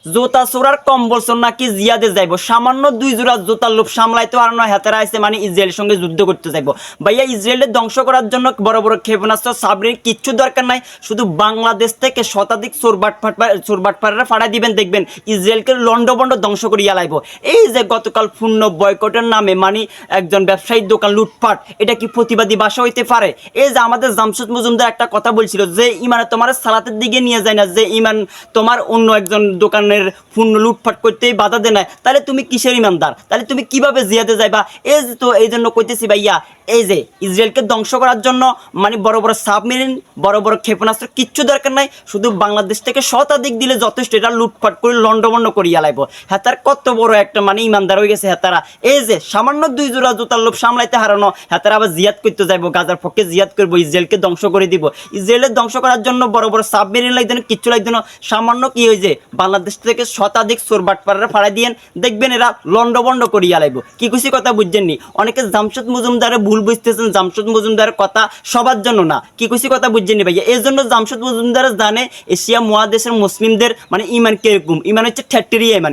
জোতা চোরার কম্বল চোর নাকি জিয়াদে যাইব, সামান্য 2 জোড়া জোতার লোভ সামলাইতে আর নয় হাতেরা আছে মানে ইসরায়েলের সঙ্গে যুদ্ধ করতে যাইব। ভাইয়া ইসরায়েলের ধ্বংস করার জন্য বড় বড় ক্ষেপণাস্ত্র সাবমেরিন কিচ্ছু দরকার নাই, শুধু বাংলাদেশ থেকে শতাধিক চোরবাটপাড়া ফাড়াই দিবেন, দেখবেন ইসরায়েলকে লন্ডভন্ড ধ্বংস করিয়া লাইব। এই যে গতকাল পূর্ণ বয়কটের নামে মানে একজন ব্যবসায়ীর দোকান লুটপাট, এটা কি প্রতিবাদী ভাষা হইতে পারে? এই যে আমাদের জামশেদ মজুমদার একটা কথা বলছিল যে ইমানে তোমার সালাতের দিকে নিয়ে যায় না, যে ইমান তোমার অন্য একজন দোকানের পূর্ণ লুটপাট করতেই বাধা দেয় না, তাহলে তুমি কিসের ইমানদার? তাহলে তুমি কিভাবে জিয়াতে যাইবা? এই যে তো এই জন্য কইতেছি ভাইয়া, এই যে ইসরায়েলকে ধ্বংস করার জন্য মানে বড় বড় সাবমেরিন বড় বড় ক্ষেপণাস্ত্র কিচ্ছু দরকার নাই, শুধু বাংলাদেশ থেকে শতাধিক দিলে যথেষ্ট, এটা লুটপাট করে লন্ডভন্ড করিয়া লাইব। হেতার কত বড় একটা মানে ইমানদার হয়ে গেছে হেতারা। এই যে সামান্য 2 জোড়া জুতার লোভ সামলাইতে হারানো, হেতারা আবার জিয়াদ করতে যাইব, গাজার পক্ষে জিয়াদ করবো, ইসরায়েলকে ধ্বংস করে দিব। ইসরায়েলের ধ্বংস করার জন্য বড় বড় সাবমেরিন লাগবে না, কিচ্ছু লাগবে না, সামান্য কি হয়েছে বাংলাদেশ থেকে শতাধিক চোরবাটপাড়া ফাড়াই দিয়েন, দেখবেন এরা লন্ডভন্ড করিয়া লাইব। কি খুশি কথা বুঝছেননি? অনেকে জামশেদ মজুমদারে ভুল বুঝতেছেন, জামশেদ মজুমদারের কথা সবার জন্য না, কি খুশি কথা বুঝছেননি ভাইয়া? এই জন্য জামশেদ মজুমদার জানে এশিয়া মহাদেশের মুসলিমদের মানে ইমান কিরকম, ইমান হচ্ছে ঠেট্টেরিয়া ইমান।